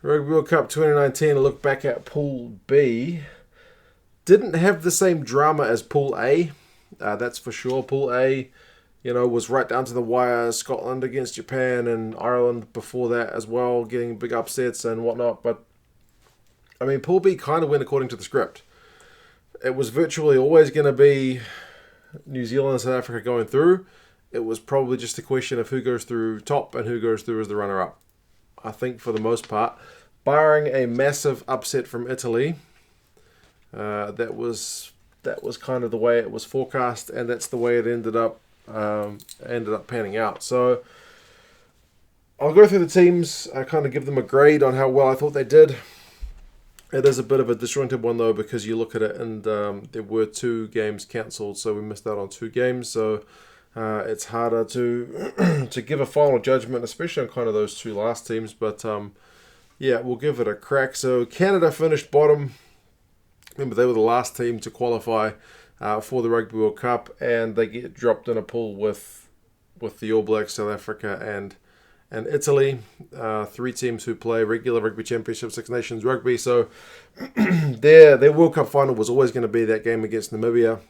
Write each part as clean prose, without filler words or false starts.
Rugby World Cup 2019, a look back at Pool B. Didn't have the same drama as Pool A, that's for sure. Pool A, was right down to the wire. Scotland against Japan and Ireland before that as well, getting big upsets and whatnot. But, Pool B kind of went according to the script. It was virtually always going to be New Zealand and South Africa going through. It was probably just a question of who goes through top and who goes through as the runner-up. I think for the most part, barring a massive upset from Italy, that was kind of the way it was forecast, and that's the way it ended up panning out. So I'll go through the teams. I kind of give them a grade on how well I thought they did. It is a bit of a disjointed one though, because you look at it and there were 2 games cancelled, so we missed out on 2 games. So it's harder to to give a final judgment, especially on kind of those 2 last teams. But we'll give it a crack. So Canada finished bottom. Remember, they were the last team to qualify for the Rugby World Cup, and they get dropped in a pool with the All Blacks, South Africa, and Italy. 3 teams who play regular Rugby Championship, Six Nations Rugby. So their World Cup final was always going to be that game against Namibia.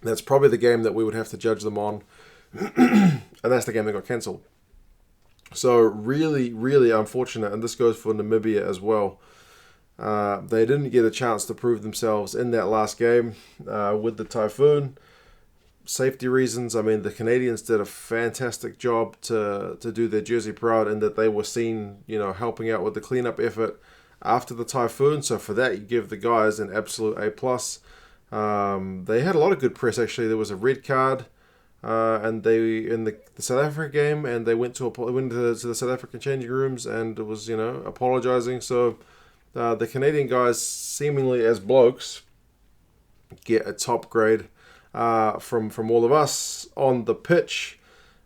That's probably the game that we would have to judge them on. And that's the game that got cancelled. So really, really unfortunate. And this goes for Namibia as well. They didn't get a chance to prove themselves in that last game with the typhoon. Safety reasons. The Canadians did a fantastic job to do their jersey proud, in that they were seen, helping out with the cleanup effort after the typhoon. So for that, you give the guys an absolute A+. They had a lot of good press, actually. There was a red card, and they in the South Africa game, and they went to the South African changing rooms and was apologising. So the Canadian guys, seemingly as blokes, get a top grade from all of us. On the pitch,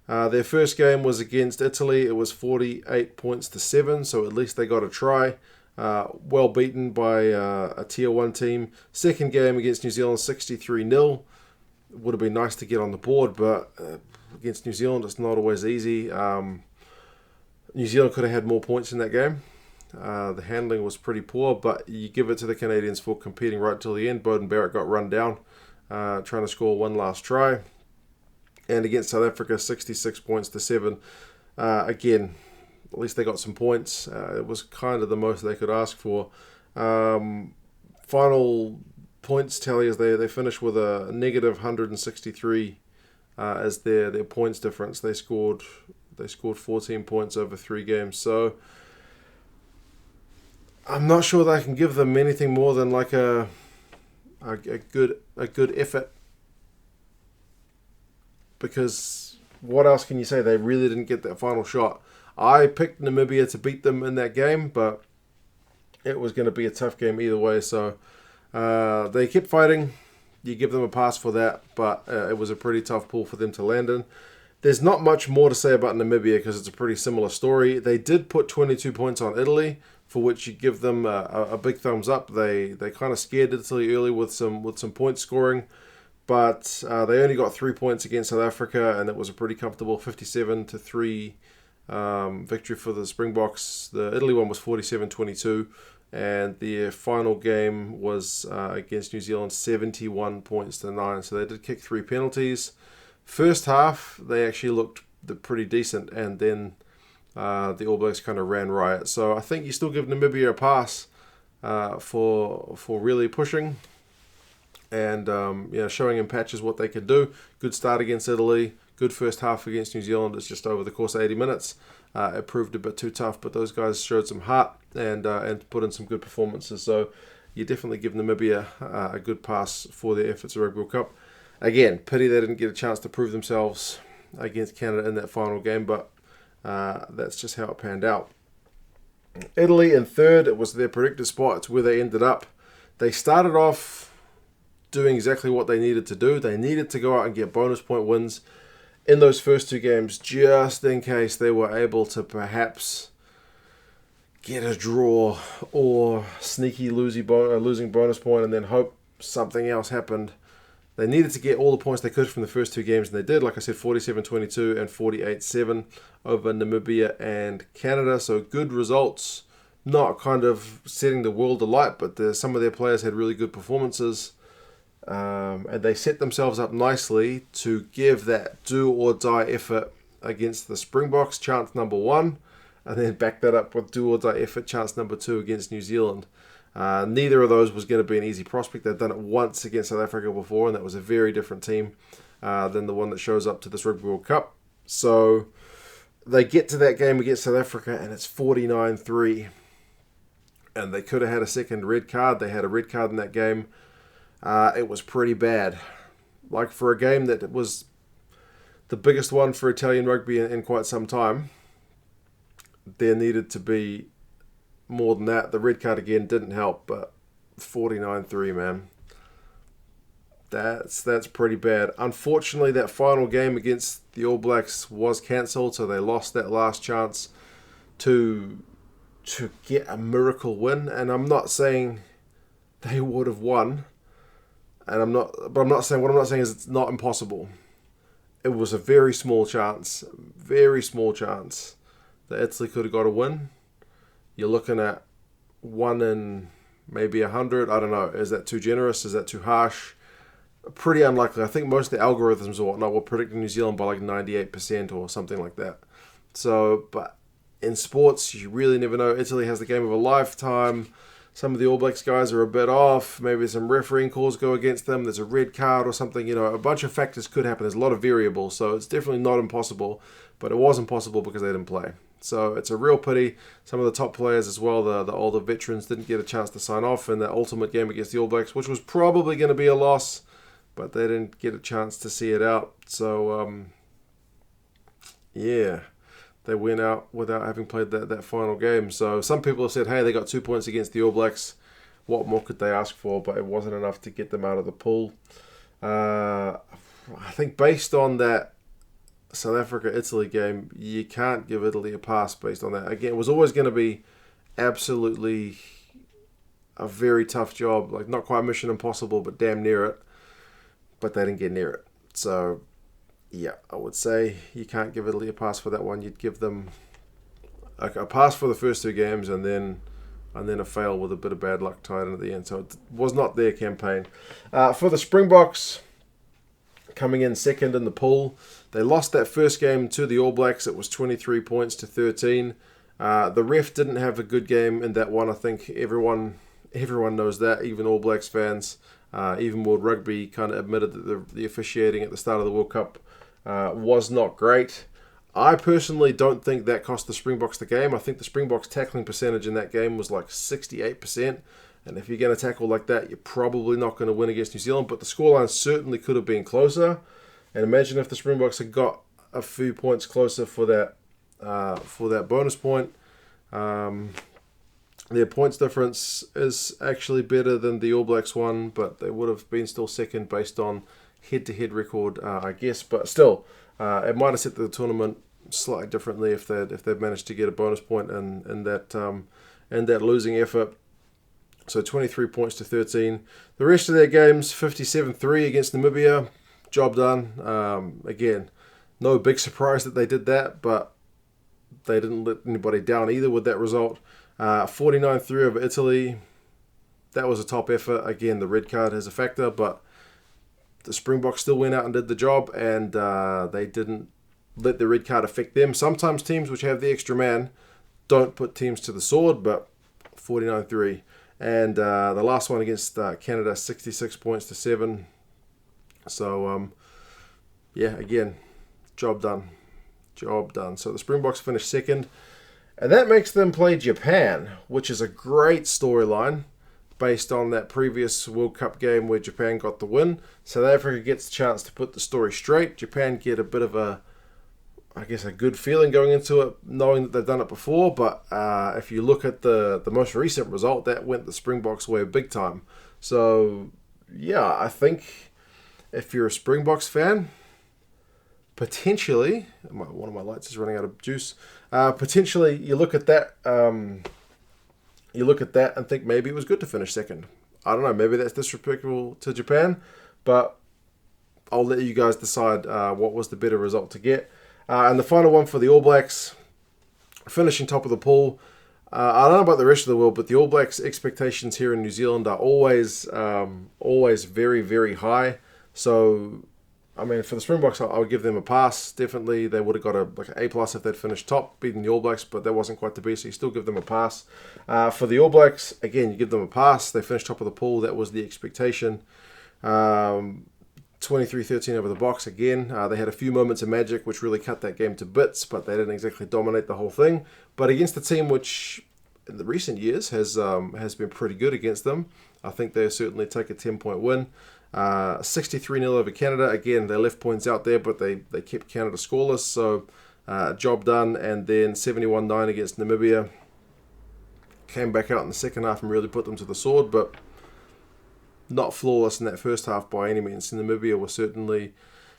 their first game was against Italy. It was 48 points to 7, so at least they got a try. Well beaten by a Tier 1 team. Second game against New Zealand, 63-0. Would have been nice to get on the board, but against New Zealand, it's not always easy. New Zealand could have had more points in that game. The handling was pretty poor, but you give it to the Canadians for competing right till the end. Beauden Barrett got run down, trying to score one last try. And against South Africa, 66 points to 7. Again, at least they got some points. It was kind of the most they could ask for. Final points tally is they finished with a negative 163 as their points difference. They scored 14 points over 3 games. So I'm not sure that I can give them anything more than like a good effort, because what else can you say? They really didn't get that final shot. I picked Namibia to beat them in that game, but it was going to be a tough game either way. So they kept fighting. You give them a pass for that, but it was a pretty tough pool for them to land in. There's not much more to say about Namibia because it's a pretty similar story. They did put 22 points on Italy, for which you give them a big thumbs up. They kind of scared Italy early with some point scoring, but they only got 3 points against South Africa, and it was a pretty comfortable 57-3 victory for the Springboks. The Italy one was 47-22, and the final game was against New Zealand, 71 points to 9. So they did kick 3 penalties. First half, they actually looked pretty decent, and then the All Blacks kind of ran riot. So I think you still give Namibia a pass for really pushing and showing in patches what they could do. Good start against Italy. Good first half against New Zealand. It's just over the course of 80 minutes. It proved a bit too tough, but those guys showed some heart and put in some good performances. So you definitely give Namibia a good pass for their efforts at Rugby World Cup. Again, pity they didn't get a chance to prove themselves against Canada in that final game, but that's just how it panned out. Italy in third. It was their predicted spot. It's where they ended up. They started off doing exactly what they needed to do. They needed to go out and get bonus point wins in those first 2 games, just in case they were able to perhaps get a draw or sneaky losing bonus point and then hope something else happened. They needed to get all the points they could from the first 2 games, and they did. Like I said, 47-22 and 48-7 over Namibia and Canada. So good results not kind of setting the world alight, but some of their players had really good performances. And they set themselves up nicely to give that do-or-die effort against the Springboks, chance number 1, and then back that up with do-or-die effort, chance number 2 against New Zealand. Neither of those was going to be an easy prospect. They've done it once against South Africa before, and that was a very different team than the one that shows up to this Rugby World Cup. So they get to that game against South Africa, and it's 49-3. And they could have had a second red card. They had a red card in that game. It was pretty bad. Like, for a game that was the biggest one for Italian rugby in quite some time, there needed to be more than that. The red card again didn't help, but 49-3, man. That's pretty bad. Unfortunately, that final game against the All Blacks was cancelled, so they lost that last chance to get a miracle win. And I'm not saying they would have won. I'm not saying is it's not impossible. It was a very small chance that Italy could have got a win. You're looking at 1 in maybe 100. I don't know. Is that too generous? Is that too harsh? Pretty unlikely. I think most of the algorithms or whatnot were predicting New Zealand by like 98% or something like that. So, but in sports, you really never know. Italy has the game of a lifetime. Some of the All Blacks guys are a bit off. Maybe some refereeing calls go against them. There's a red card or something. You know, a bunch of factors could happen. There's a lot of variables. So it's definitely not impossible. But it was impossible because they didn't play. So it's a real pity. Some of the top players as well, the older veterans, didn't get a chance to sign off in that ultimate game against the All Blacks, which was probably going to be a loss. But they didn't get a chance to see it out. So, yeah. They went out without having played that final game. So some people have said, hey, they got 2 points against the All Blacks. What more could they ask for? But it wasn't enough to get them out of the pool. I think based on that South Africa-Italy game, you can't give Italy a pass based on that. Again, it was always going to be absolutely a very tough job. Like, not quite mission impossible, but damn near it. But they didn't get near it. So, yeah, I would say you can't give Italy a pass for that one. You'd give them a pass for the first 2 games and then a fail with a bit of bad luck tied in at the end. So it was not their campaign. For the Springboks, coming in second in the pool, they lost that first game to the All Blacks. It was 23 points to 13. The ref didn't have a good game in that one. I think everyone knows that, even All Blacks fans. Even World Rugby kind of admitted that the officiating at the start of the World Cup was not great. I personally don't think that cost the Springboks the game. I think the Springboks tackling percentage in that game was like 68%. And if you're going to tackle like that, you're probably not going to win against New Zealand. But the scoreline certainly could have been closer. And imagine if the Springboks had got a few points closer for that bonus point. Their points difference is actually better than the All Blacks one, but they would have been still second based on head-to-head record, I guess. But still, it might have set the tournament slightly differently if they'd managed to get a bonus point in that losing effort. So 23 points to 13. The rest of their games, 57-3 against Namibia. Job done. Again, no big surprise that they did that, but they didn't let anybody down either with that result. 49-3 over Italy. That was a top effort. Again, the red card has a factor, but the Springboks still went out and did the job, and they didn't let the red card affect them. Sometimes teams which have the extra man don't put teams to the sword, but 49-3. And the last one against Canada, 66 points to 7. So, yeah, again, job done. Job done. So the Springboks finished second. And that makes them play Japan, which is a great storyline based on that previous World Cup game where Japan got the win. South Africa gets the chance to put the story straight. Japan get a bit of a good feeling going into it, knowing that they've done it before. But if you look at the most recent result, that went the Springboks way big time. So, yeah, I think if you're a Springboks fan, potentially, one of my lights is running out of juice. Potentially, you look at that. You look at that and think maybe it was good to finish second. I don't know. Maybe that's disrespectful to Japan, but I'll let you guys decide what was the better result to get. And the final one for the All Blacks, finishing top of the pool. I don't know about the rest of the world, but the All Blacks' expectations here in New Zealand are always very, very high. So, I mean, for the Springboks, I would give them a pass. Definitely, they would have got an A plus if they'd finished top, beating the All Blacks, but that wasn't quite to be, so you still give them a pass. For the All Blacks, again, you give them a pass. They finished top of the pool. That was the expectation. 23-13 over the Box again. They had a few moments of magic which really cut that game to bits, but they didn't exactly dominate the whole thing. But against a team which in the recent years has been pretty good against them, I think they certainly take a 10-point win. 63-0 over Canada. Again, they left points out there, but they kept Canada scoreless, so job done. And then 71-9 against Namibia. Came back out in the second half and really put them to the sword, but not flawless in that first half by any means. Namibia was certainly,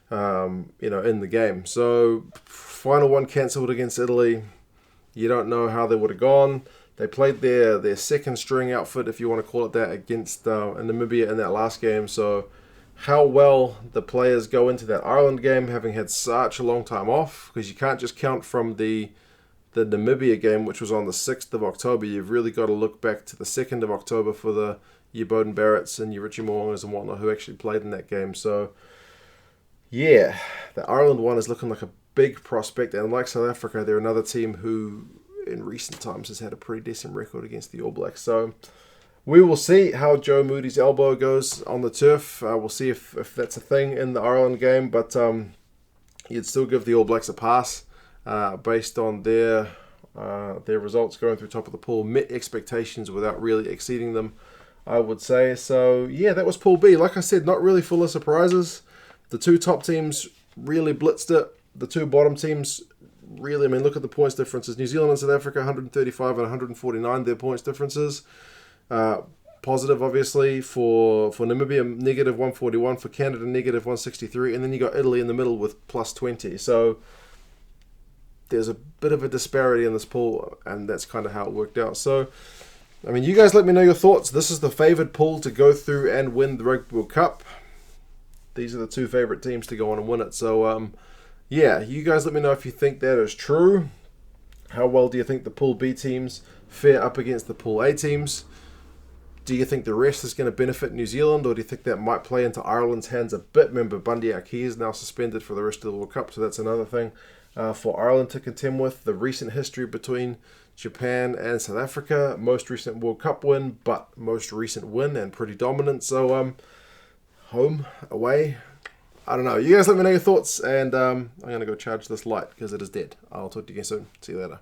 in the game. So, final one cancelled against Italy. You don't know how they would have gone. They played their second string outfit, if you want to call it that, against Namibia in that last game. So, how well the players go into that Ireland game, having had such a long time off, because you can't just count from the Namibia game, which was on the 6th of October. You've really got to look back to the 2nd of October for your Bowden Barretts and your Richie Mo'ungas and whatnot who actually played in that game. So, yeah, the Ireland one is looking like a big prospect. And like South Africa, they're another team who, in recent times, has had a pretty decent record against the All Blacks. So, we will see how Joe Moody's elbow goes on the turf. We'll see if that's a thing in the Ireland game. But you'd still give the All Blacks a pass based on their results going through top of the pool. Met expectations without really exceeding them, I would say. So, yeah, that was Pool B. Like I said, not really full of surprises. The two top teams really blitzed it. The two bottom teams really, look at the points differences. New Zealand and South Africa, 135 and 149, their points differences. Positive, obviously, for Namibia, negative 141. For Canada, negative 163. And then you got Italy in the middle with plus 20. So, there's a bit of a disparity in this pool, and that's kind of how it worked out. So, you guys let me know your thoughts. This is the favoured pool to go through and win the Rugby World Cup. These are the two favourite teams to go on and win it. So, yeah, you guys let me know if you think that is true. How well do you think the Pool B teams fare up against the Pool A teams? Do you think the rest is going to benefit New Zealand, or do you think that might play into Ireland's hands a bit? Remember, Bundy Aki is now suspended for the rest of the World Cup, so that's another thing for Ireland to contend with. The recent history between Japan and South Africa, most recent World Cup win, but most recent win and pretty dominant. So, home, away, I don't know. You guys let me know your thoughts, and I'm going to go charge this light because it is dead. I'll talk to you again soon. See you later.